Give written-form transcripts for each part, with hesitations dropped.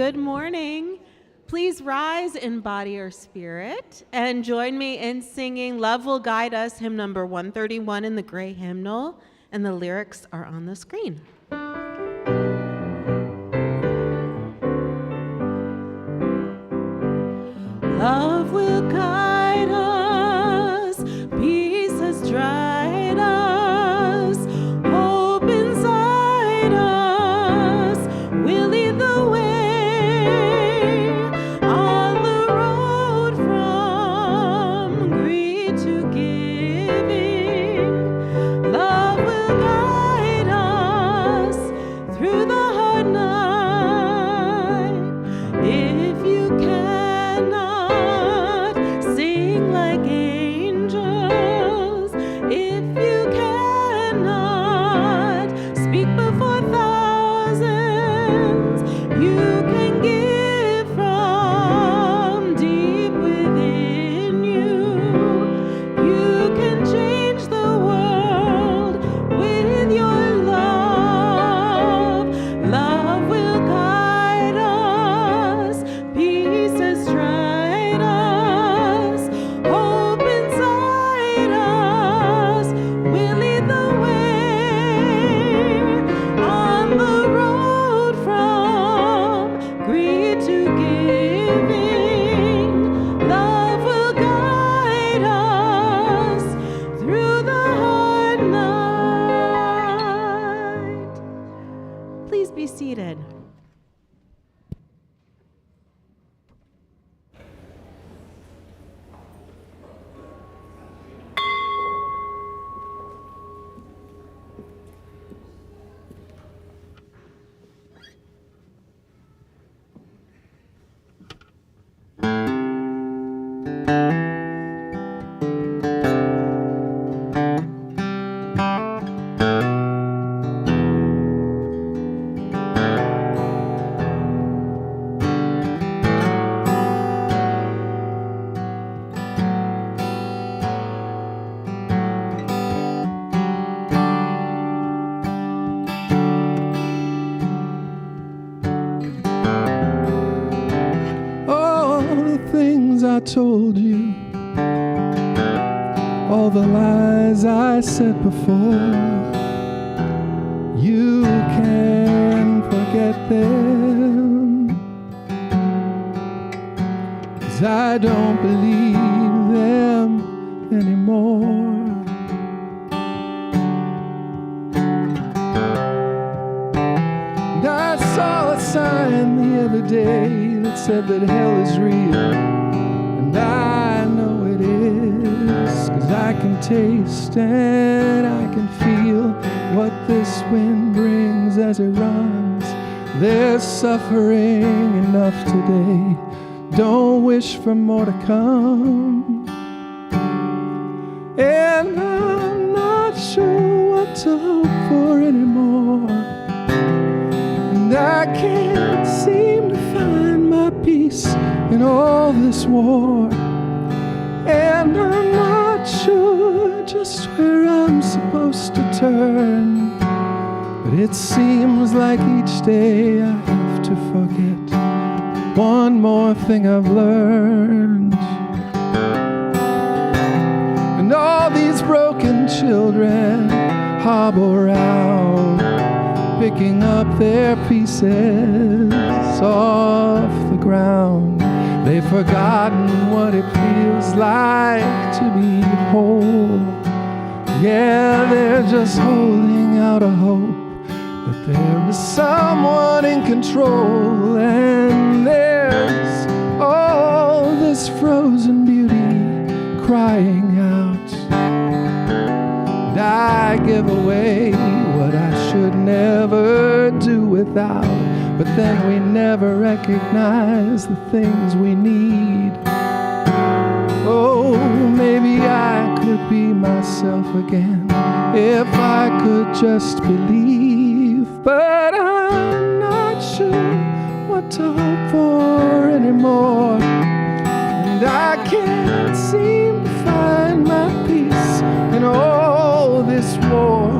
Good morning. Please rise in body or spirit and join me in singing Love Will Guide Us, hymn number 131 in the gray hymnal, and the lyrics are on the screen. Love will guide us, peace has dried us, hope inside us will lead the way on the road from greed to giving. Love will guide us through the hard night. If you cannot sing like angels, if you cannot speak before thousands, you can give from deep within you. You can change the world with your love. Love will guide us, peace has tried us, hope inside us will lead the way on the road from greed to giving. Love will guide us through the hard night. Please be seated. All the things I told you, all the lies I said before, you can forget them, 'cause I don't believe them anymore. And I saw a sign the other day that said that hell is real, and I know it is, 'cause I can taste and I can feel what this wind brings as it runs. There's suffering enough today, don't wish for more to come. And I'm not sure what to hope for anymore, and I can't seem to find my peace in all this war. And I'm not sure just where I'm supposed to turn, but it seems like each day I have to forget one more thing I've learned. And all these broken children hobble around, picking up their pieces off the ground. They've forgotten what it feels like to be whole. Yeah, they're just holding out a hope that there is someone in control. And there's all this frozen beauty crying out. And I give away what I should never do without. But then we never recognize the things we need. Oh, maybe I could be myself again if I could just believe. But I'm not sure what to hope for anymore, and I can't seem to find my peace in all this war.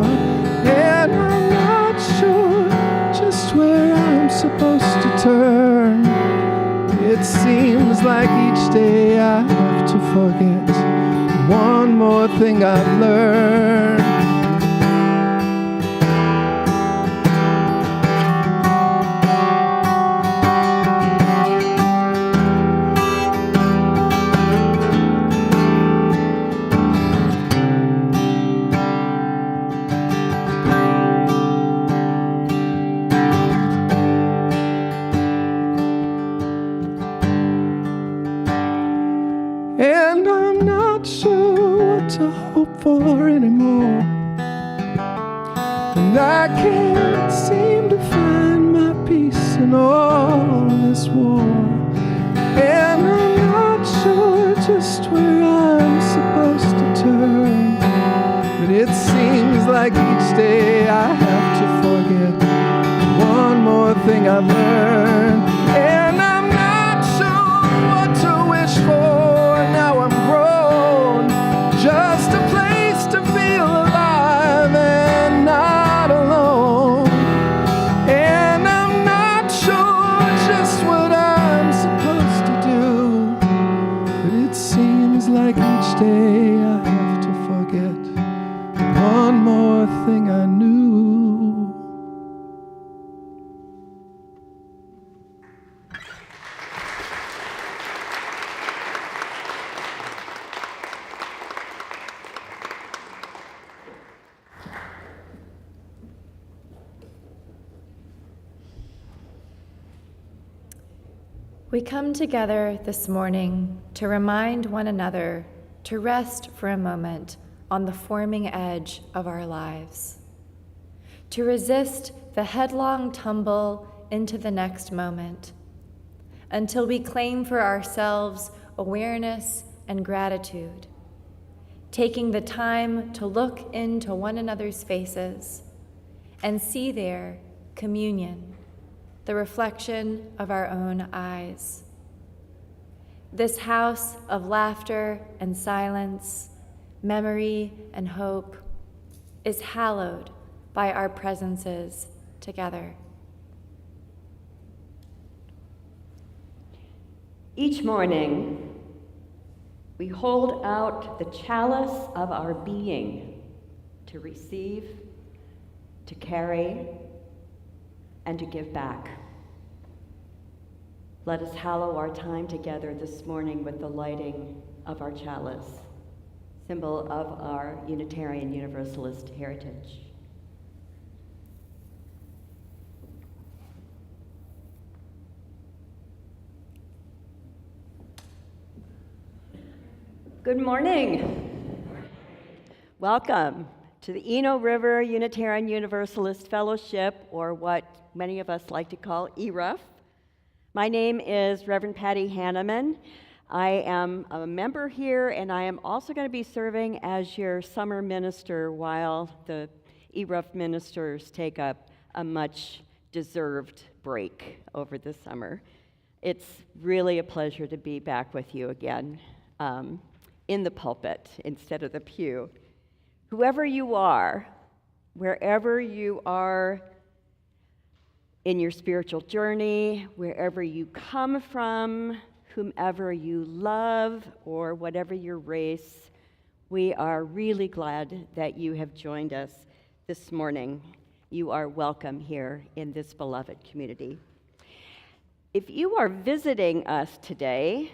And I'm not sure just where I'm supposed to turn, it seems like each day I have to forget one more thing I've learned. And I'm not sure what to hope for anymore. And I can't seem to find my peace in all this war. And I'm not sure just where I'm supposed to turn. But it seems like each day I have to forget one more thing I've learned. And I'm not sure what to wish for. Now I'm grown, just a place to feel alive and not alone. And I'm not sure just what I'm supposed to do, but it seems like each day I have to forget one more thing I knew. We come together this morning to remind one another to rest for a moment on the forming edge of our lives, to resist the headlong tumble into the next moment, until we claim for ourselves awareness and gratitude, taking the time to look into one another's faces and see there communion, the reflection of our own eyes. This house of laughter and silence, memory and hope, is hallowed by our presences together. Each morning, we hold out the chalice of our being to receive, to carry, and to give back. Let us hallow our time together this morning with the lighting of our chalice, symbol of our Unitarian Universalist heritage. Good morning. Welcome to the Eno River Unitarian Universalist Fellowship, or what many of us like to call ERUUF. My name is Reverend Patty Hanneman. I am a member here, and I am also going to be serving as your summer minister while the ERUUF ministers take up a much-deserved break over the summer. It's really a pleasure to be back with you again in the pulpit instead of the pew. Whoever you are, wherever you are in your spiritual journey, wherever you come from, whomever you love, or whatever your race, we are really glad that you have joined us this morning. You are welcome here in this beloved community. If you are visiting us today,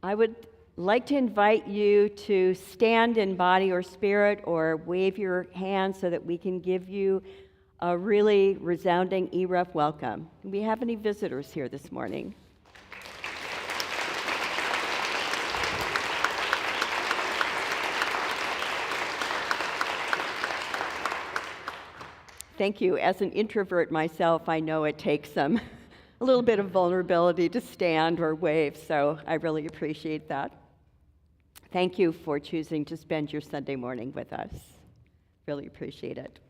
I would like to invite you to stand in body or spirit or wave your hand so that we can give you a really resounding ERUUF welcome. Do we have any visitors here this morning? Thank you. As an introvert myself, I know it takes a little bit of vulnerability to stand or wave, so I really appreciate that. Thank you for choosing to spend your Sunday morning with us. Really appreciate it.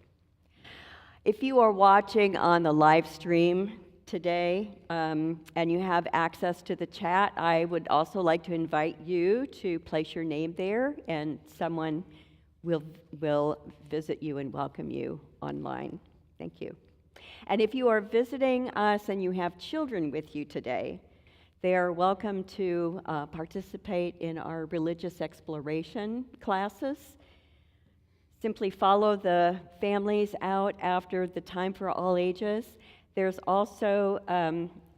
If you are watching on the live stream today and you have access to the chat, I would also like to invite you to place your name there, and someone will visit you and welcome you online. Thank you. And if you are visiting us and you have children with you today, They are welcome to participate in our religious exploration classes. Simply follow the families out after the time for all ages. There's also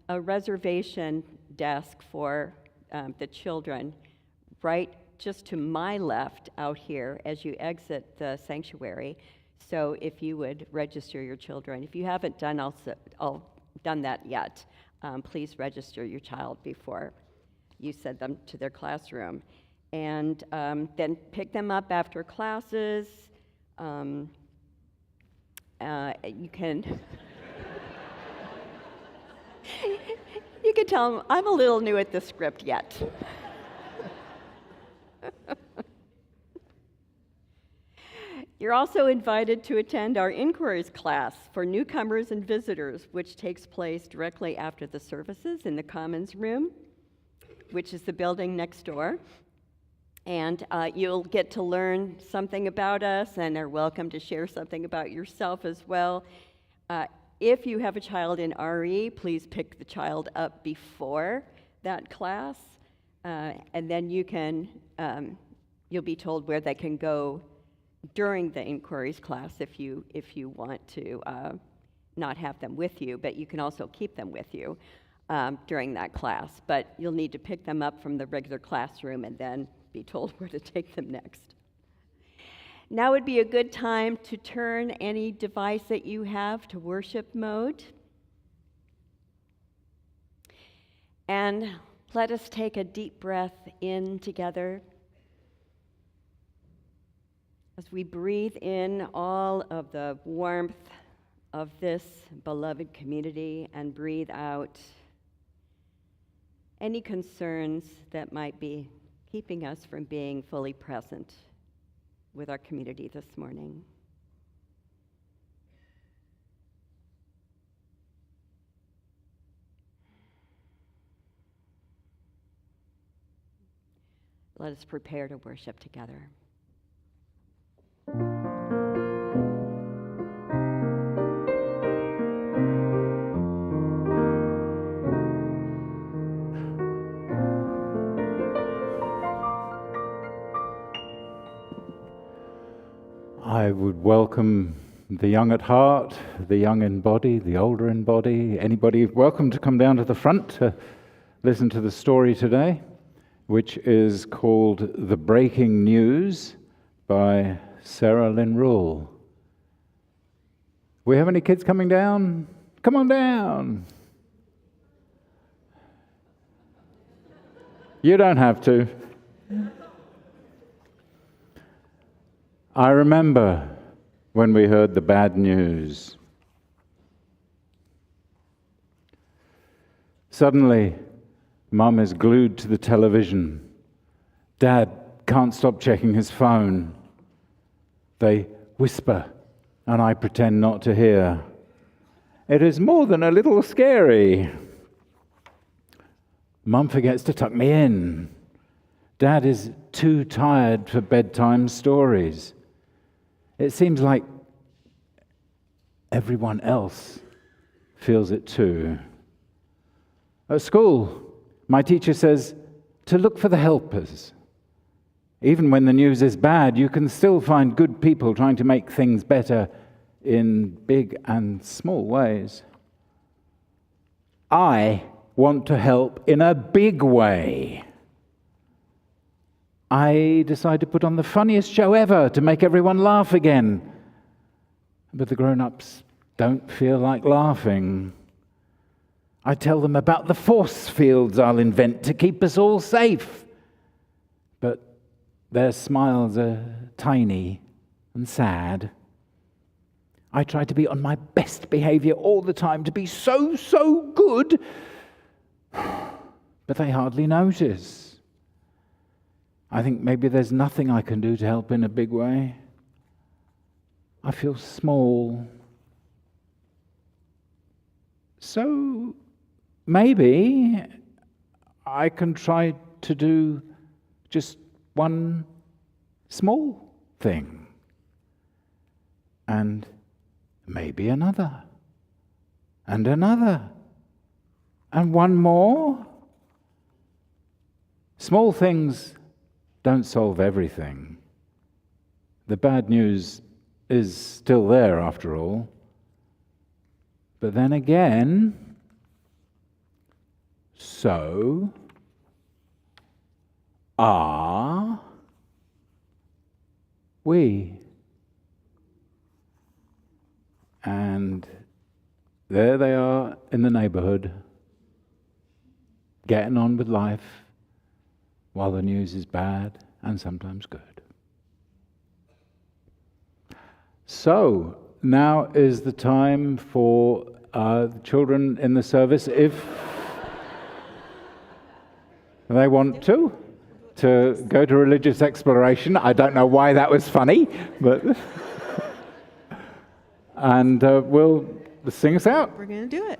a reservation desk for the children right just to my left out here as you exit the sanctuary. So if you would register your children. If you haven't done that yet, please register your child before you send them to their classroom. And then pick them up after classes. You can you can tell them, I'm a little new at this script yet. You're also invited to attend our inquiries class for newcomers and visitors, which takes place directly after the services in the Commons Room, which is the building next door. And you'll get to learn something about us and are welcome to share something about yourself as well. If you have a child in RE, please pick the child up before that class, and then you'll be told where they can go during the inquiries class if you want to not have them with you, but you can also keep them with you during that class. But you'll need to pick them up from the regular classroom and then be told where to take them next. Now would be a good time to turn any device that you have to worship mode. And let us take a deep breath in together as we breathe in all of the warmth of this beloved community and breathe out any concerns that might be keeping us from being fully present with our community this morning. Let us prepare to worship together. I would welcome the young at heart, the young in body, the older in body. Anybody welcome to come down to the front to listen to the story today, which is called The Breaking News by Sarah Lynn Rule. We have any kids coming down? Come on down. You don't have to. I remember when we heard the bad news. Suddenly, Mum is glued to the television. Dad can't stop checking his phone. They whisper, and I pretend not to hear. It is more than a little scary. Mum forgets to tuck me in. Dad is too tired for bedtime stories. It seems like everyone else feels it too. At school, my teacher says to look for the helpers. Even when the news is bad, you can still find good people trying to make things better in big and small ways. I want to help in a big way. I decide to put on the funniest show ever to make everyone laugh again. But the grown-ups don't feel like laughing. I tell them about the force fields I'll invent to keep us all safe. But their smiles are tiny and sad. I try to be on my best behavior all the time, to be so good, but they hardly notice. I think maybe there's nothing I can do to help in a big way. I feel small. So maybe I can try to do just one small thing. And maybe another. And another. And one more. Small things don't solve everything. The bad news is still there after all. But then again, so are we. And there they are in the neighborhood, getting on with life while the news is bad and sometimes good. So, now is the time for the children in the service, if they want to go to religious exploration. I don't know why that was funny, but and we'll sing us out. We're going to do it.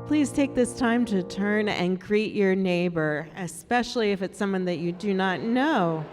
Please take this time to turn and greet your neighbor, especially if it's someone that you do not know.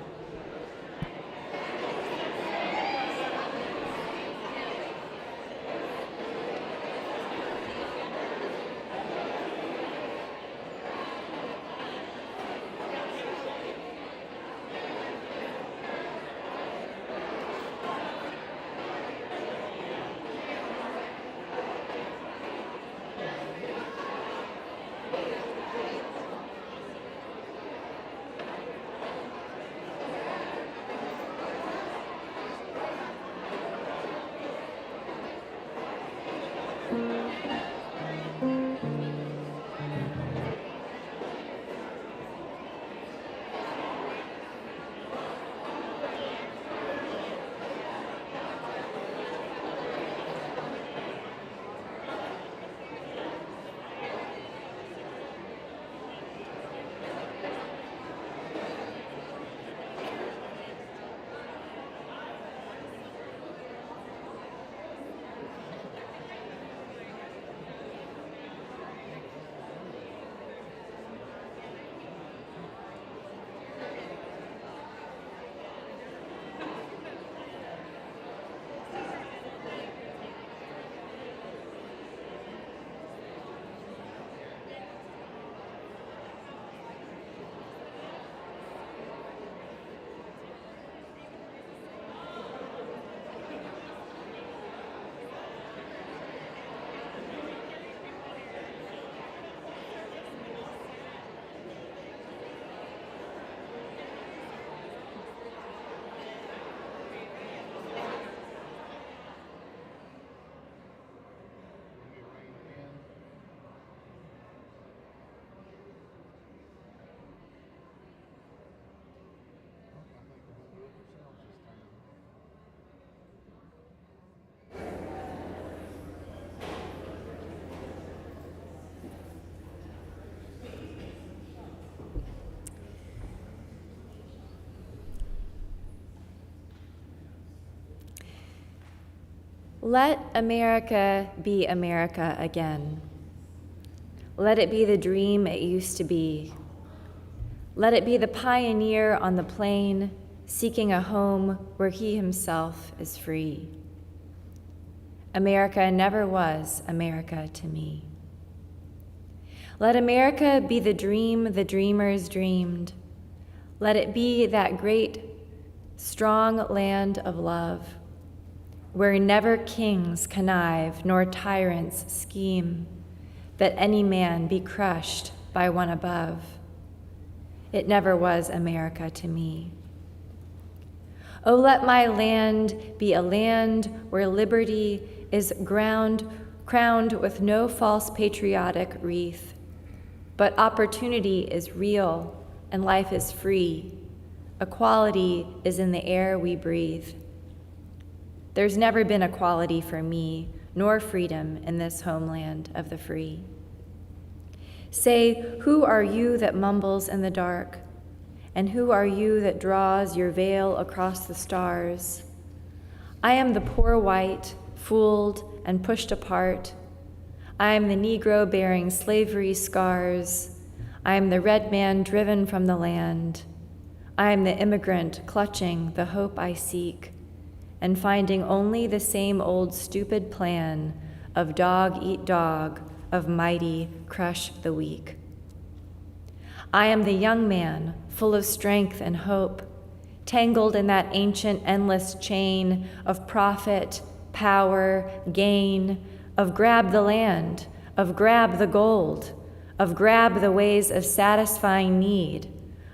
Let America be America again. Let it be the dream it used to be. Let it be the pioneer on the plain, seeking a home where he himself is free. America never was America to me. Let America be the dream the dreamers dreamed. Let it be that great, strong land of love, where never kings connive nor tyrants scheme, that any man be crushed by one above. It never was America to me. Oh, let my land be a land where liberty is crowned with no false patriotic wreath, but opportunity is real and life is free. Equality is in the air we breathe. There's never been equality for me, nor freedom in this homeland of the free. Say, who are you that mumbles in the dark? And who are you that draws your veil across the stars? I am the poor white, fooled and pushed apart. I am the Negro bearing slavery's scars. I am the red man driven from the land. I am the immigrant clutching the hope I seek and finding only the same old stupid plan of dog eat dog, of mighty crush the weak. I am the young man, full of strength and hope, tangled in that ancient endless chain of profit, power, gain, of grab the land, of grab the gold, of grab the ways of satisfying need,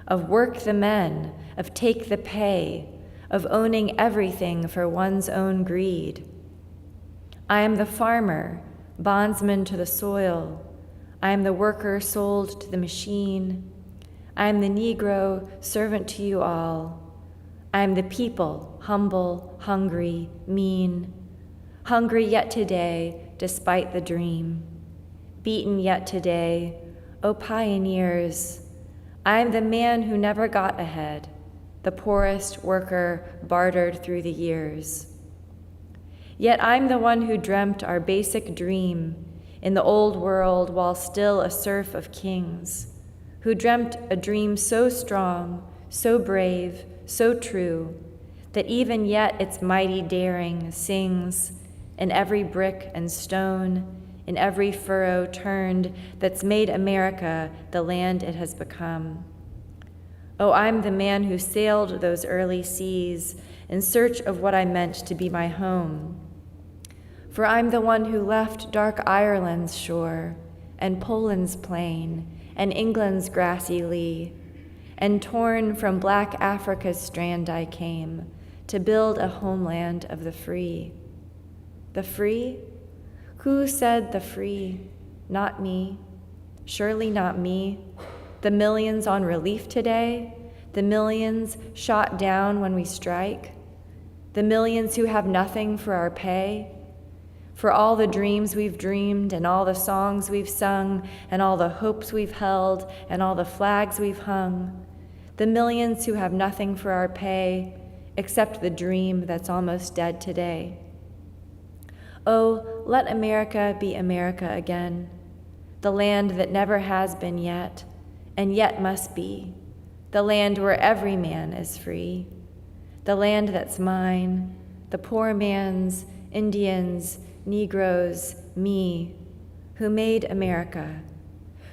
of work the men, of take the pay, of owning everything for one's own greed. I am the farmer, bondsman to the soil. I am the worker sold to the machine. I am the Negro, servant to you all. I am the people, humble, hungry, mean, hungry yet today, despite the dream. Beaten yet today, O pioneers. I am the man who never got ahead, the poorest worker bartered through the years. Yet I'm the one who dreamt our basic dream in the old world while still a serf of kings, who dreamt a dream so strong, so brave, so true, that even yet its mighty daring sings in every brick and stone, in every furrow turned that's made America the land it has become. Oh, I'm the man who sailed those early seas in search of what I meant to be my home. For I'm the one who left dark Ireland's shore, and Poland's plain, and England's grassy lea, and torn from black Africa's strand I came, to build a homeland of the free. The free? Who said the free? Not me. Surely not me. The millions on relief today, the millions shot down when we strike, the millions who have nothing for our pay, for all the dreams we've dreamed and all the songs we've sung and all the hopes we've held and all the flags we've hung, the millions who have nothing for our pay except the dream that's almost dead today. Oh, let America be America again, the land that never has been yet, and yet must be, the land where every man is free, the land that's mine, the poor man's, Indians, Negroes, me, who made America,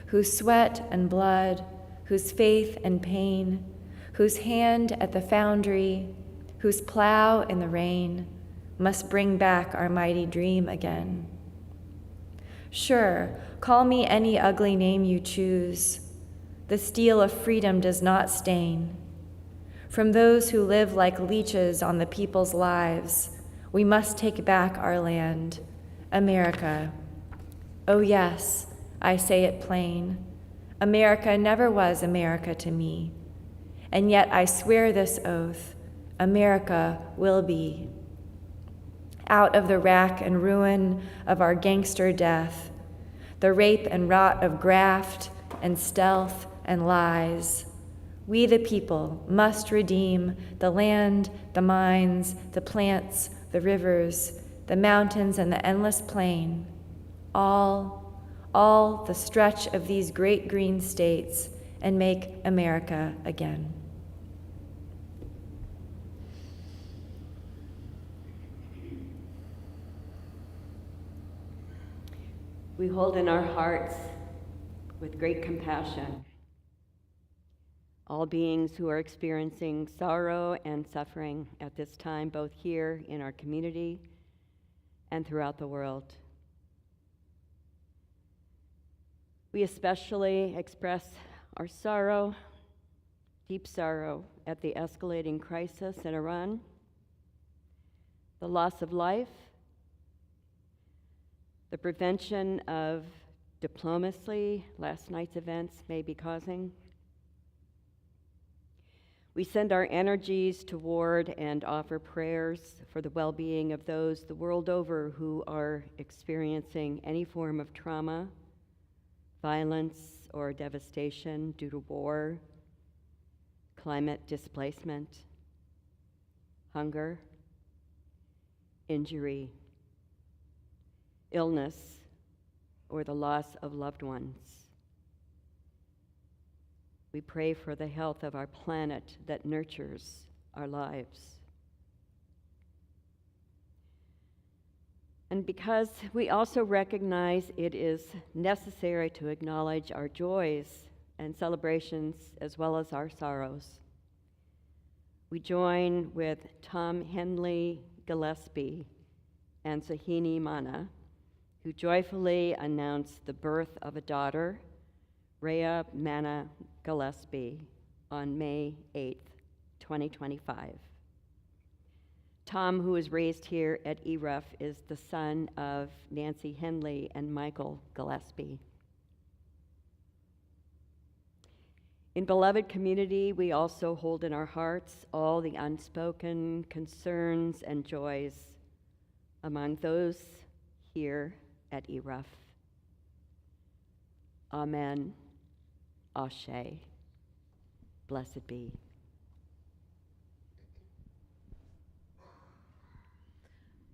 whose sweat and blood, whose faith and pain, whose hand at the foundry, whose plow in the rain, must bring back our mighty dream again. Sure, call me any ugly name you choose. The steel of freedom does not stain. From those who live like leeches on the people's lives, we must take back our land, America. Oh yes, I say it plain. America never was America to me. And yet I swear this oath, America will be. Out of the rack and ruin of our gangster death, the rape and rot of graft and stealth and lies, we the people must redeem the land, the mines, the plants, the rivers, the mountains and the endless plain, all the stretch of these great green states, and make America again. We hold in our hearts with great compassion all beings who are experiencing sorrow and suffering at this time, both here in our community and throughout the world. We especially express our sorrow deep sorrow at the escalating crisis in Iran, the loss of life, the prevention of diplomacy last night's events may be causing. We send our energies toward and offer prayers for the well-being of those the world over who are experiencing any form of trauma, violence, or devastation due to war, climate displacement, hunger, injury, illness, or the loss of loved ones. We pray for the health of our planet that nurtures our lives. And because we also recognize it is necessary to acknowledge our joys and celebrations as well as our sorrows, we join with Tom Henley Gillespie and Sahini Mana, who joyfully announced the birth of a daughter, Rhea Mana Gillespie, on May 8th, 2025. Tom, who was raised here at ERUUF, is the son of Nancy Henley and Michael Gillespie. In beloved community, we also hold in our hearts all the unspoken concerns and joys among those here at ERUUF. Amen. Ashe. Blessed be.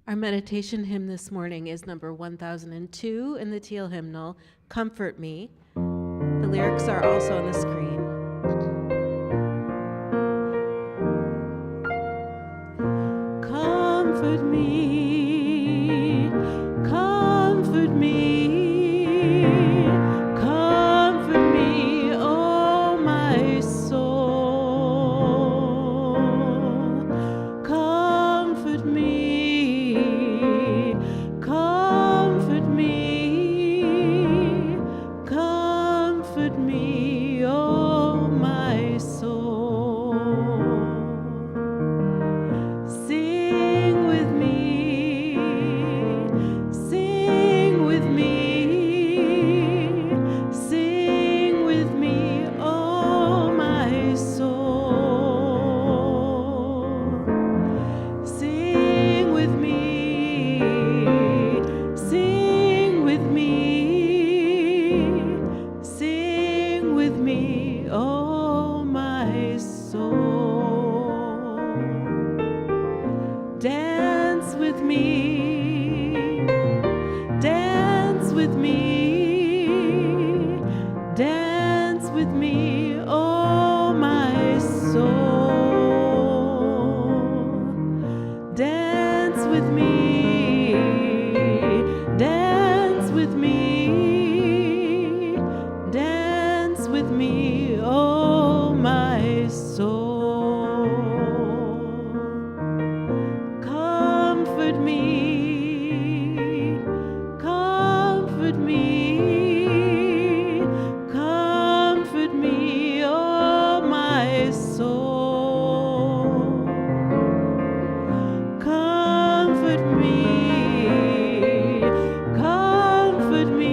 Our meditation hymn this morning is number 1002 in the Teal hymnal, Comfort Me. The lyrics are also on the screen. Comfort me, comfort me, comfort me, oh my soul. Comfort me, comfort me, comfort me, oh my soul. Sing with me, sing with me, sing with me, oh my soul. Sing with me, sing with me, sing with me, oh my soul. Dance with me, dance with me, dance with me, oh my soul. Dance with me, dance with me, dance with me, oh my soul. Comfort me, comfort me, comfort me, oh my soul. Comfort me, comfort me,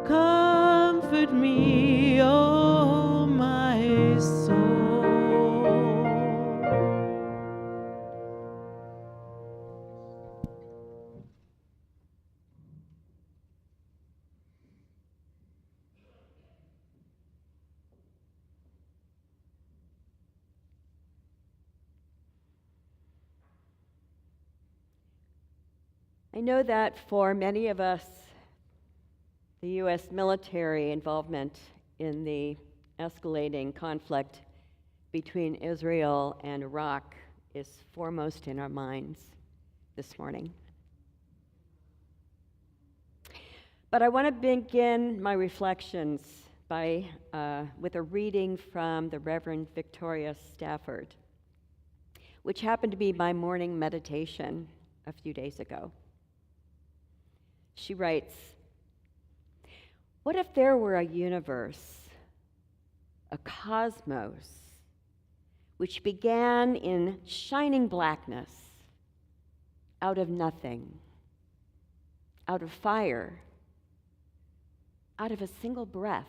comfort me, oh my soul. I know that for many of us, the U.S. military involvement in the escalating conflict between Israel and Iraq is foremost in our minds this morning. But I want to begin my reflections with a reading from the Reverend Victoria Stafford, which happened to be my morning meditation a few days ago. She writes, "What if there were a universe a cosmos which began in shining blackness, out of nothing, out of fire, out of a single breath.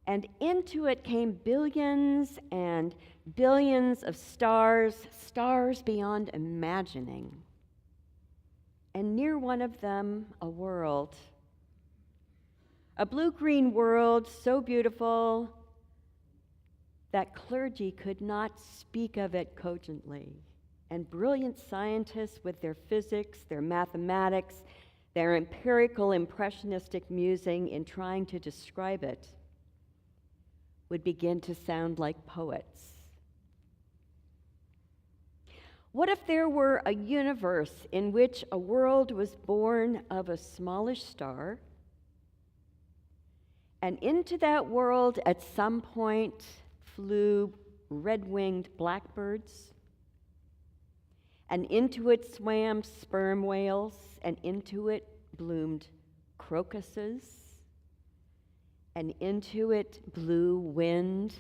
And into it came billions and billions of stars, stars beyond imagining. And near one of them, a world. A blue-green world so beautiful that clergy could not speak of it cogently. And brilliant scientists with their physics, their mathematics, their empirical impressionistic musing in trying to describe it would begin to sound like poets. What if there were a universe in which a world was born of a smallish star, and into that world at some point flew red-winged blackbirds, and into it swam sperm whales, and into it bloomed crocuses, and into it blew wind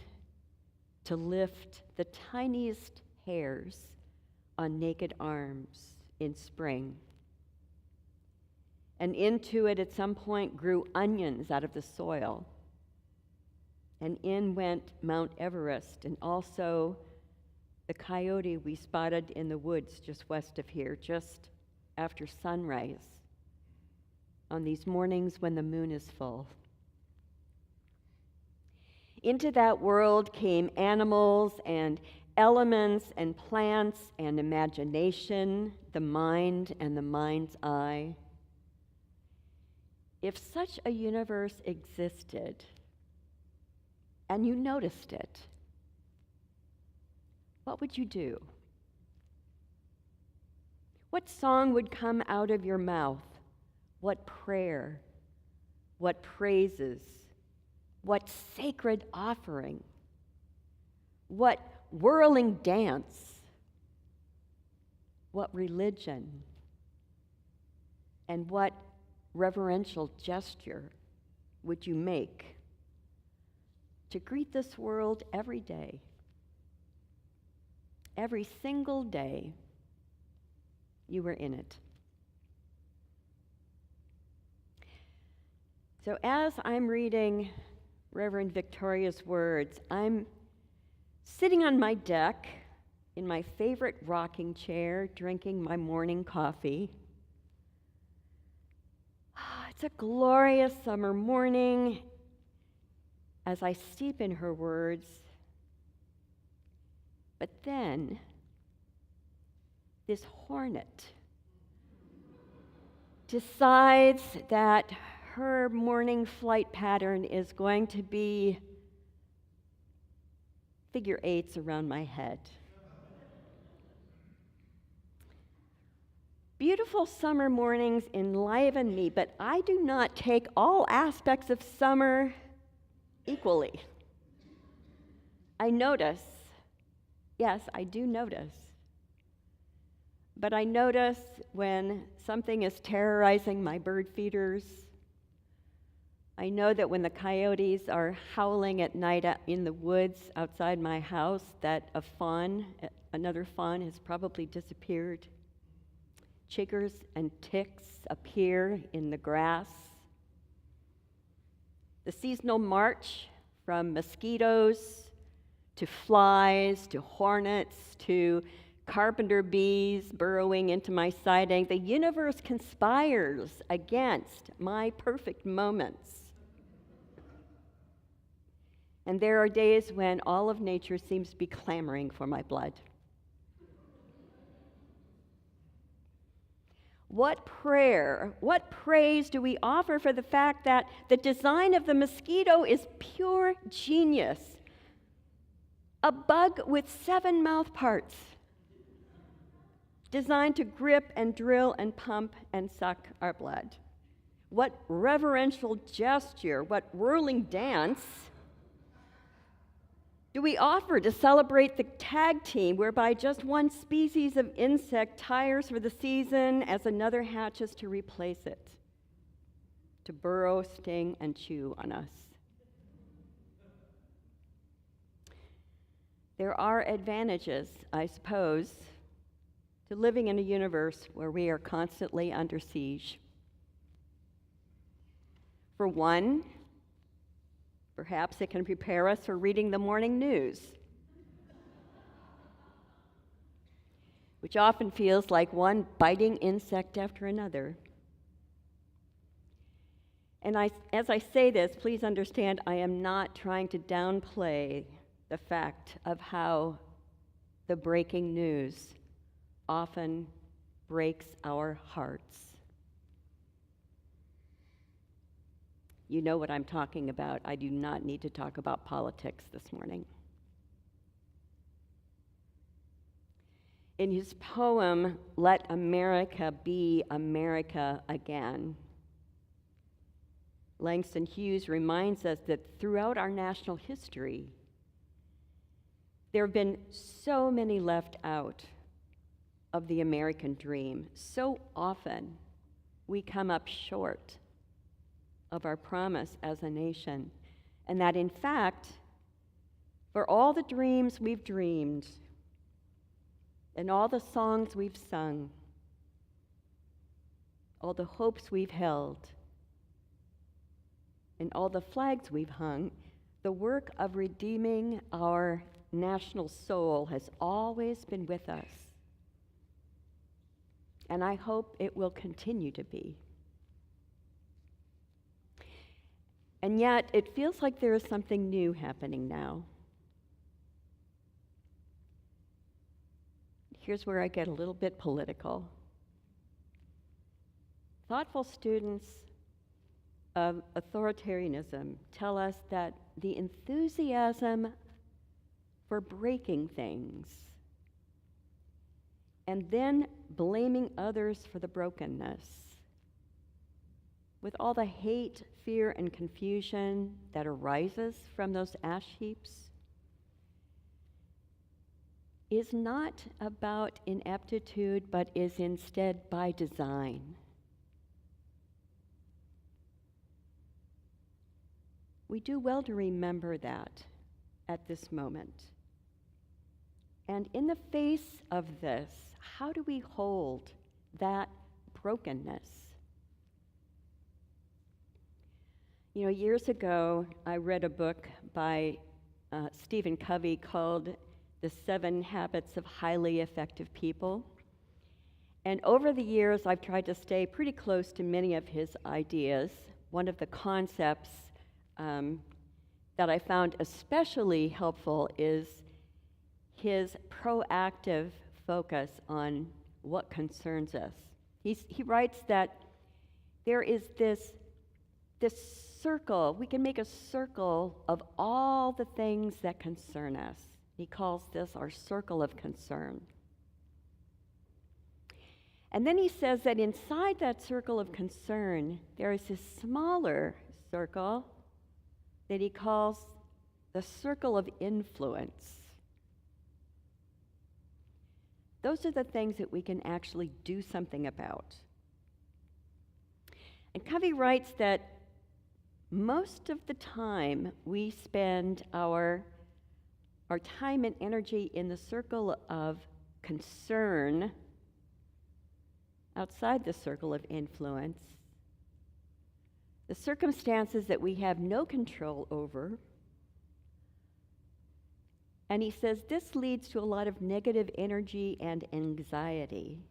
to lift the tiniest hairs on naked arms in spring. And into it at some point grew onions out of the soil. And in went Mount Everest, and also the coyote we spotted in the woods just west of here, just after sunrise, on these mornings when the moon is full. Into that world came animals and elements and plants and imagination, the mind and the mind's eye. If such a universe existed, and you noticed it, what would you do? What song would come out of your mouth? What prayer? What praises? What sacred offering? What whirling dance? What religion? And what reverential gesture would you make to greet this world every day, every single day you were in it? So as I'm reading Reverend Victoria's words, I'm sitting on my deck in my favorite rocking chair, drinking my morning coffee. It's a glorious summer morning as I steep in her words. But then, this hornet decides that her morning flight pattern is going to be figure eights around my head. Beautiful summer mornings enliven me, but I do not take all aspects of summer equally. I notice, yes, I do notice, but I notice when something is terrorizing my bird feeders. I know that when the coyotes are howling at night in the woods outside my house, that another fawn has probably disappeared. Chiggers and ticks appear in the grass. The seasonal march from mosquitoes to flies to hornets to carpenter bees burrowing into my siding. The universe conspires against my perfect moments. And there are days when all of nature seems to be clamoring for my blood. What prayer, what praise do we offer for the fact that the design of the mosquito is pure genius? A bug with 7 mouth parts, designed to grip and drill and pump and suck our blood. What reverential gesture, what whirling dance do we offer to celebrate the tag team whereby just one species of insect tires for the season as another hatches to replace it, to burrow, sting, and chew on us? there are advantages, I suppose, to living in a universe where we are constantly under siege. For one, perhaps it can prepare us for reading the morning news, which often feels like one biting insect after another. And as I say this, please understand I am not trying to downplay the fact of how the breaking news often breaks our hearts. You know what I'm talking about. I do not need to talk about politics this morning. In his poem, Let America Be America Again, Langston Hughes reminds us that throughout our national history, there have been so many left out of the American dream. So often, we come up short of our promise as a nation. And that, in fact, for all the dreams we've dreamed and all the songs we've sung, all the hopes we've held, and all the flags we've hung, the work of redeeming our national soul has always been with us. And I hope it will continue to be. And yet, it feels like there is something new happening now. Here's where I get a little bit political. Thoughtful students of authoritarianism tell us that the enthusiasm for breaking things and then blaming others for the brokenness, with all the hate, fear, and confusion that arises from those ash heaps, is not about ineptitude, but is instead by design. We do well to remember that at this moment. And in the face of this, how do we hold that brokenness? You know, years ago, I read a book by Stephen Covey called The 7 Habits of Highly Effective People. And over the years, I've tried to stay pretty close to many of his ideas. One of the concepts that I found especially helpful is his proactive focus on what concerns us. He writes that there is this circle, we can make a circle of all the things that concern us. He calls this our circle of concern. And then he says that inside that circle of concern, there is this smaller circle that he calls the circle of influence. Those are the things that we can actually do something about. And Covey writes that most of the time we spend our time and energy in the circle of concern outside the circle of influence. The circumstances that we have no control over. And he says this leads to a lot of negative energy and anxiety.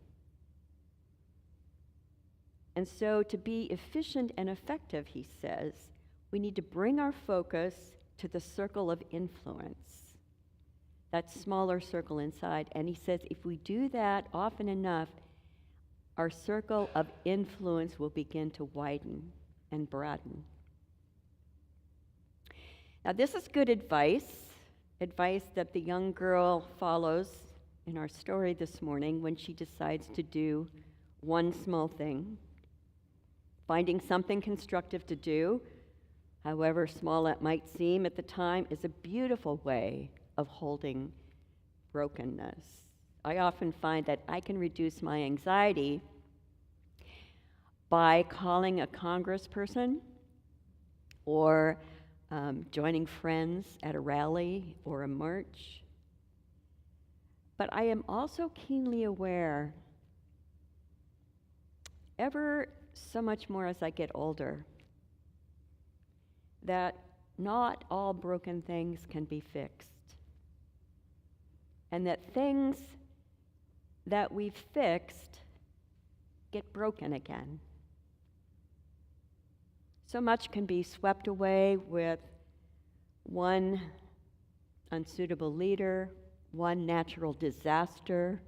And so to be efficient and effective, he says, we need to bring our focus to the circle of influence, that smaller circle inside. And he says if we do that often enough, our circle of influence will begin to widen and broaden. Now, this is good advice that the young girl follows in our story this morning when she decides to do one small thing. Finding something constructive to do, however small it might seem at the time, is a beautiful way of holding brokenness. I often find that I can reduce my anxiety by calling a congressperson or joining friends at a rally or a march But I am also keenly aware, ever so much more as I get older, that not all broken things can be fixed. And that things that we've fixed get broken again. So much can be swept away with one unsuitable leader, one natural disaster,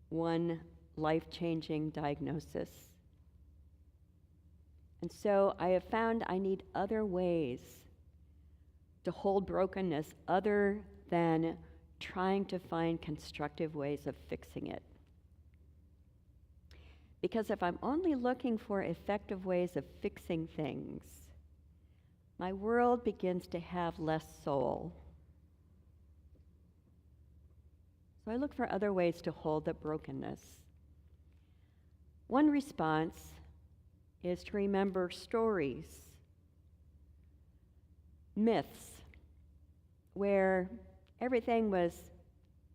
one life-changing diagnosis. And so I have found I need other ways to hold brokenness other than trying to find constructive ways of fixing it. Because if I'm only looking for effective ways of fixing things, my world begins to have less soul. So I look for other ways to hold the brokenness. One response is to remember stories, myths, where everything was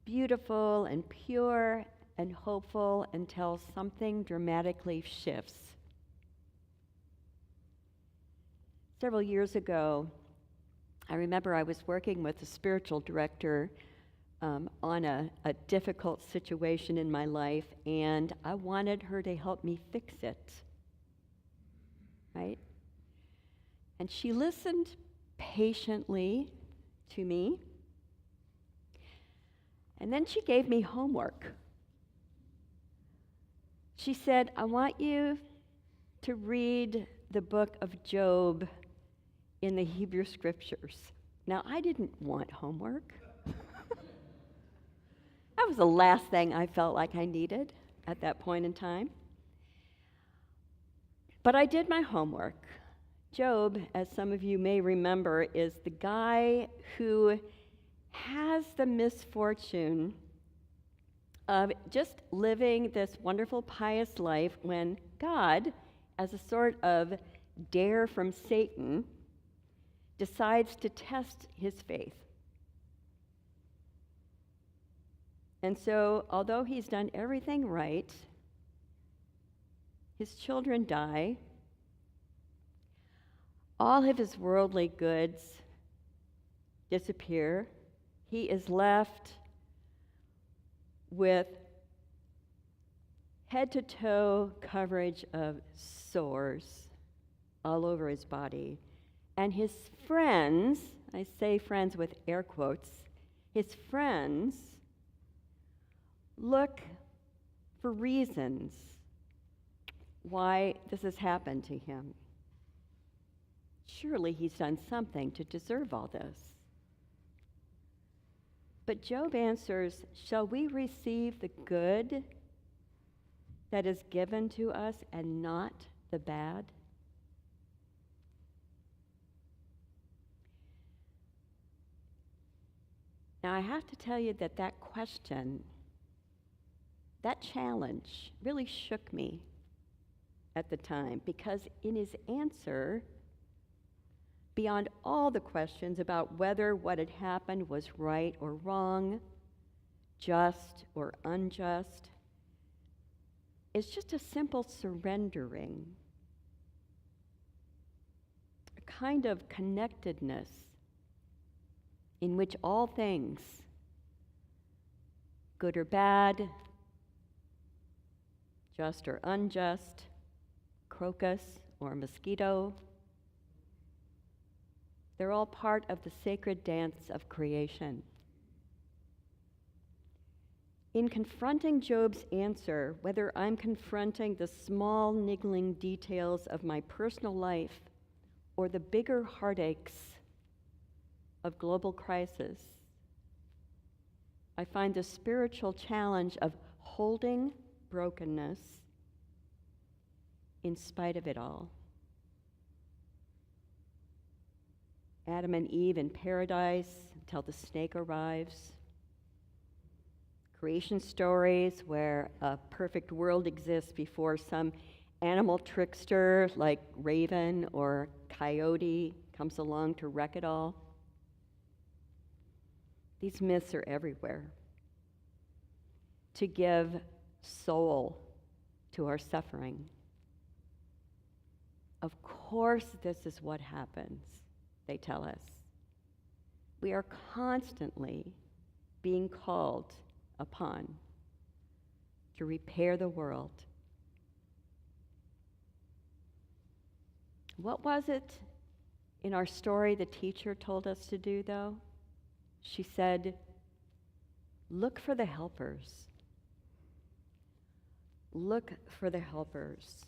beautiful and pure and hopeful until something dramatically shifts. Several years ago, I remember I was working with a spiritual director on a difficult situation in my life, and I wanted her to help me fix it, right? And she listened patiently to me, and then she gave me homework. She said, I want you to read the book of Job in the Hebrew Scriptures. Now, I didn't want homework. That was the last thing I felt like I needed at that point in time. But I did my homework. Job, as some of you may remember, is the guy who has the misfortune of just living this wonderful, pious life when God, as a sort of dare from Satan, decides to test his faith. And so, although he's done everything right, his children die, all of his worldly goods disappear. He is left with head-to-toe coverage of sores all over his body. And his friends, I say friends with air quotes, his friends look for reasons why this has happened to him. Surely he's done something to deserve all this. But Job answers, shall we receive the good that is given to us and not the bad? Now, I have to tell you that that question, that challenge, really shook me at the time, because in his answer, beyond all the questions about whether what had happened was right or wrong, just or unjust, is just a simple surrendering, a kind of connectedness in which all things, good or bad, just or unjust, crocus or mosquito, they're all part of the sacred dance of creation. In confronting Job's answer, whether I'm confronting the small, niggling details of my personal life or the bigger heartaches of global crisis, I find the spiritual challenge of holding brokenness in spite of it all. Adam and Eve in paradise until the snake arrives. Creation stories where a perfect world exists before some animal trickster like raven or coyote comes along to wreck it all. These myths are everywhere. to give soul to our suffering. Of course, this is what happens, they tell us. We are constantly being called upon to repair the world. What was it in our story the teacher told us to do, though? She said, look for the helpers. Look for the helpers.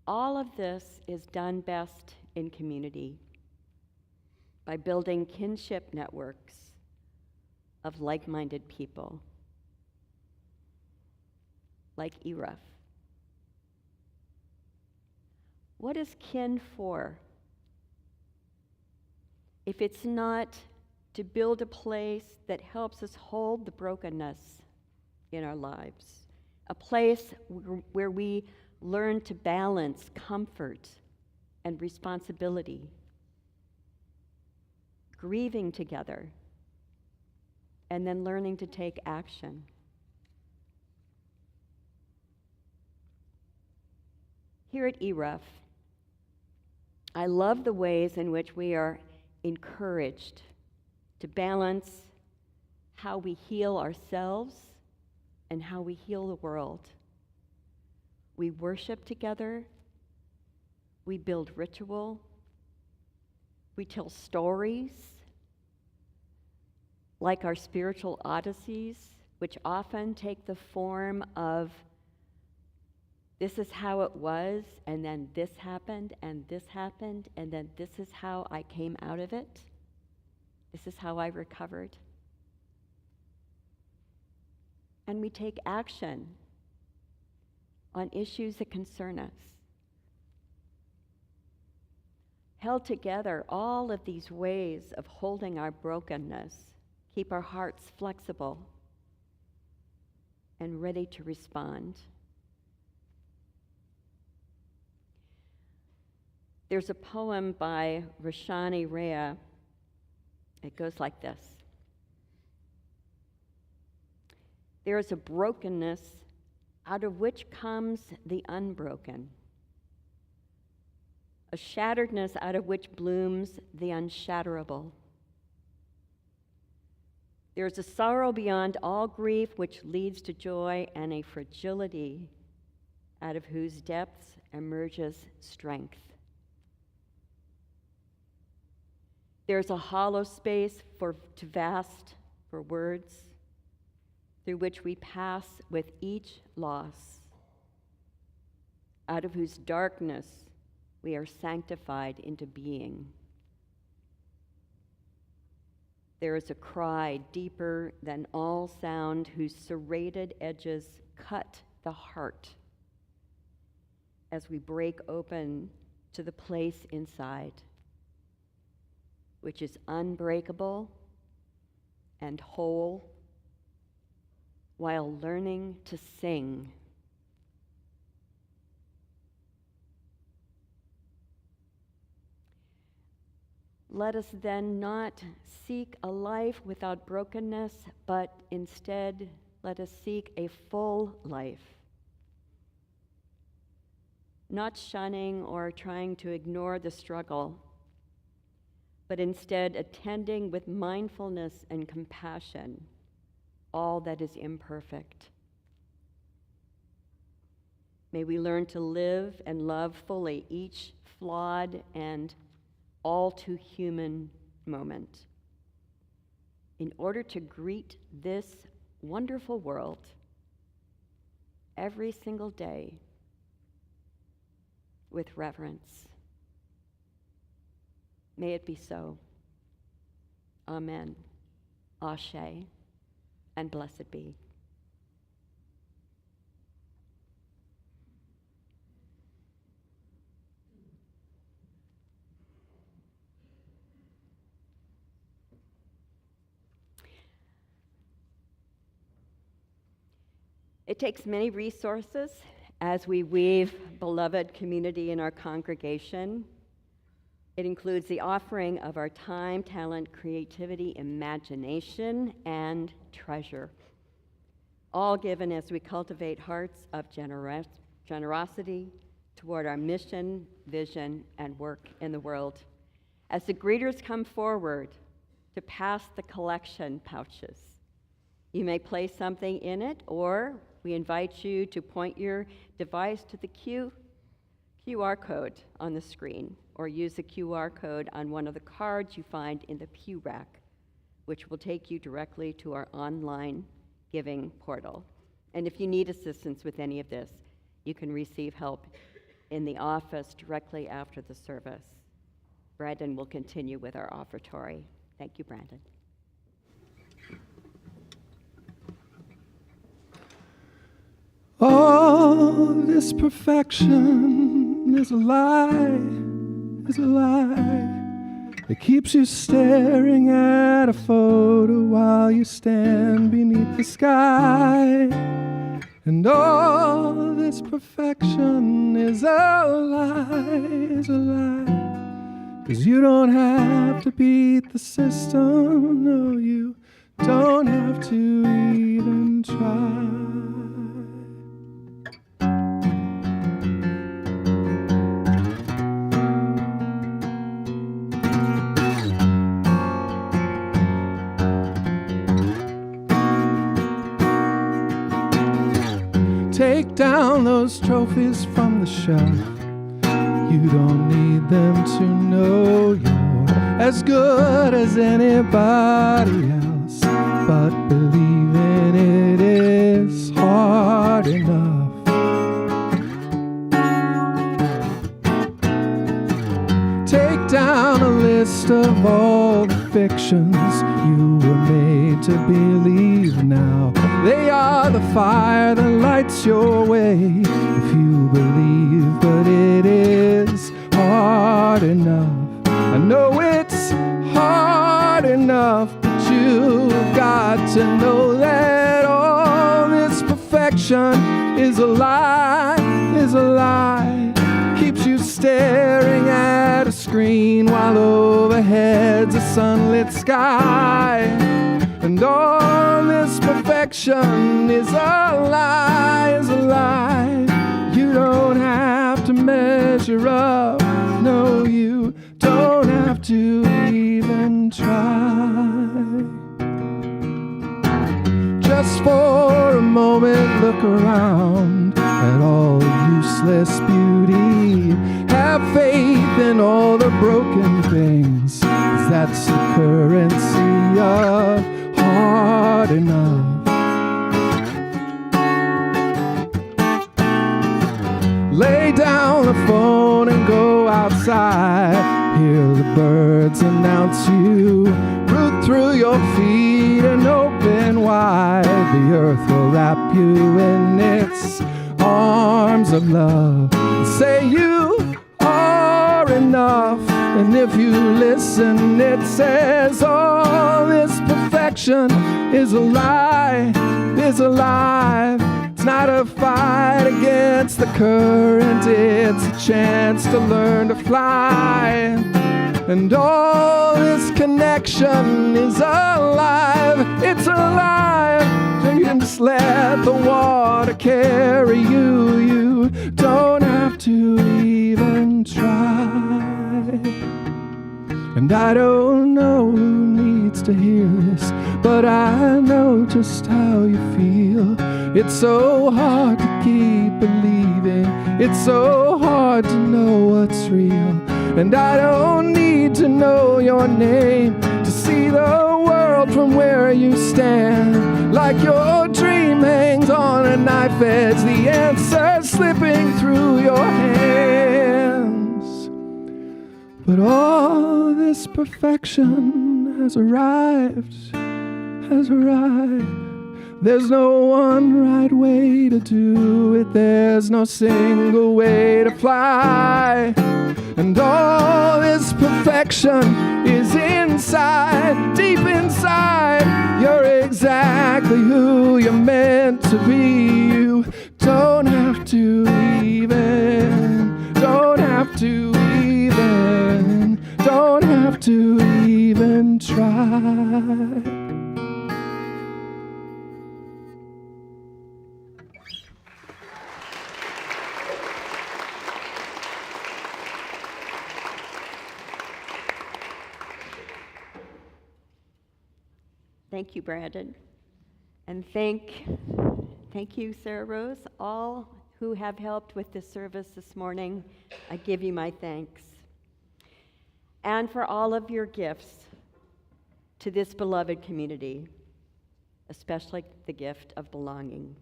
All of this is done best in community by building kinship networks of like-minded people, like ERUUF. What is kin for? If it's not to build a place that helps us hold the brokenness in our lives, a place where we learn to balance comfort and responsibility, grieving together, and then learning to take action. Here at ERUUF, I love the ways in which we are encouraged to balance how we heal ourselves and how we heal the world. We worship together, we build ritual, we tell stories, like our spiritual odysseys, which often take the form of this is how it was, and then this happened, and then this is how I came out of it. This is how I recovered. And we take action on issues that concern us. Held together, all of these ways of holding our brokenness keep our hearts flexible and ready to respond. There's a poem by Roshani Rea. It goes like this. There is a brokenness out of which comes the unbroken, a shatteredness out of which blooms the unshatterable. There is a sorrow beyond all grief which leads to joy, and a fragility out of whose depths emerges strength. There's a hollow space too vast for words, through which we pass with each loss, out of whose darkness we are sanctified into being. There is a cry deeper than all sound, whose serrated edges cut the heart as we break open to the place inside, which is unbreakable and whole, while learning to sing. Let us then not seek a life without brokenness, but instead let us seek a full life, not shunning or trying to ignore the struggle, but instead attending with mindfulness and compassion all that is imperfect. May we learn to live and love fully each flawed and all too human moment in order to greet this wonderful world every single day with reverence. May it be so. Amen. Ashe, and blessed be. It takes many resources, as we weave beloved community in our congregation, It includes the offering of our time, talent, creativity, imagination, and treasure, all given as we cultivate hearts of generosity toward our mission, vision, and work in the world. As the greeters come forward to pass the collection pouches, you may place something in it, or we invite you to point your device to the QR code on the screen, or use the QR code on one of the cards you find in the pew rack, which will take you directly to our online giving portal. And if you need assistance with any of this, you can receive help in the office directly after the service. Brandon will continue with our offertory. Thank you, Brandon. All this perfection is a lie, is a lie. It keeps you staring at a photo while you stand beneath the sky. And all this perfection is a lie, is a lie. 'Cause you don't have to beat the system, no, you don't have to even try. Take down those trophies from the shelf. You don't need them to know you're as good as anybody else. But believing it is hard enough. Take down a list of all the fictions you were made to believe now. They are the fire that lights your way if you believe, but it is hard enough. I know it's hard enough, but you've got to know that all this perfection is a lie, is a lie. Keeps you staring at a screen while overhead's a sunlit sky. And all this perfection is a lie, is a lie. You don't have to measure up, no, you don't have to even try. Just for a moment, look around at all the useless beauty. Have faith in all the broken things, 'cause that's the currency of hard enough. Lay down the phone and go outside. Hear the birds announce you. Root through your feet and open wide. The earth will wrap you in its arms of love. Say you are enough. And if you listen, it says all this perfection is a lie, is a lie. It's not a fight against the current, it's a chance to learn to fly. And all this connection is alive, it's alive. So you can just let the water carry you, you don't have to even try. And I don't know who needs to hear this, but I know just how you feel. It's so hard to keep believing, it's so hard to know what's real. And I don't need to know your name to see the world from where you stand. Like your dream hangs on a knife edge, the answer slipping through your hands. But all this perfection has arrived, has arrived. There's no one right way to do it. There's no single way to fly. And all this perfection is inside, deep inside. You're exactly who you're meant to be. You don't have to even, don't have to even Thank you, Brandon. And thank you, Sarah Rose, all who have helped with this service this morning. I give you my thanks. And for all of your gifts to this beloved community, especially the gift of belonging.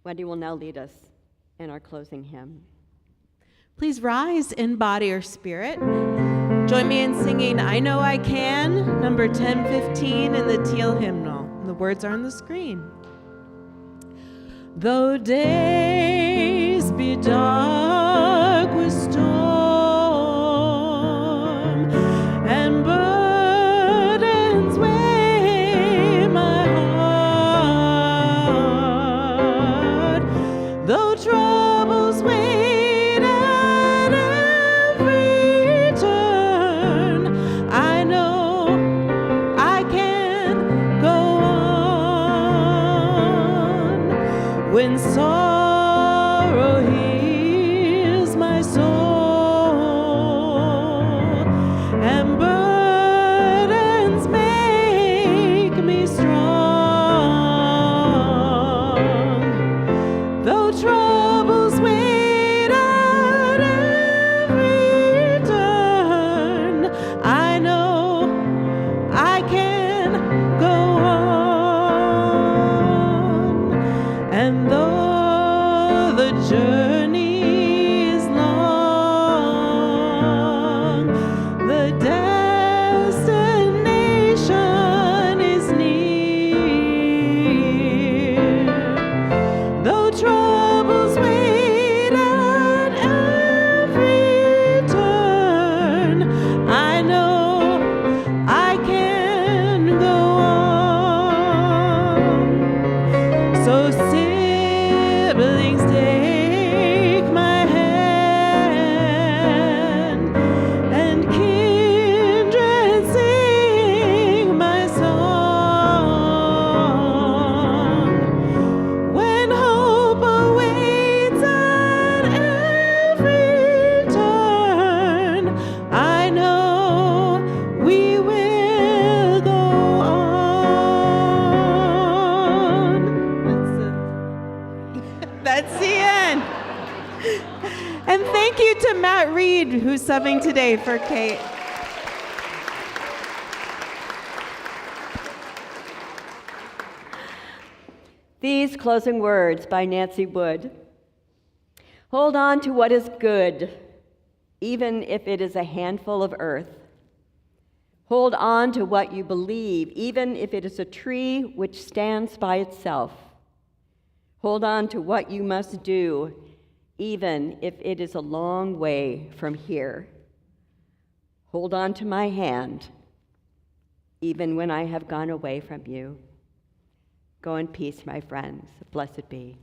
Wendy will now lead us in our closing hymn. Please rise in body or spirit. Join me in singing I Know I Can, number 1015 in the teal hymnal. The words are on the screen. Though days be dark with storm and burdens weigh my heart, though troubles wait at every turn, I know I can go on. When sorrow heals my soul and burdens make me strong, though troubles wait at every turn, I know I can go on. And though the journey is long, the destination is near. Though troubles wait at every turn, I know I can go on. So siblings, take my hand, and kindred, sing my song. When hope awaits at every turn, I know we will go on. That's the end. And thank you to Matt Reed, who's subbing today for Kate. These closing words by Nancy Wood. Hold on to what is good, even if it is a handful of earth. Hold on to what you believe, even if it is a tree which stands by itself. Hold on to what you must do, even if it is a long way from here. Hold on to my hand, even when I have gone away from you. Go in peace, my friends. Blessed be.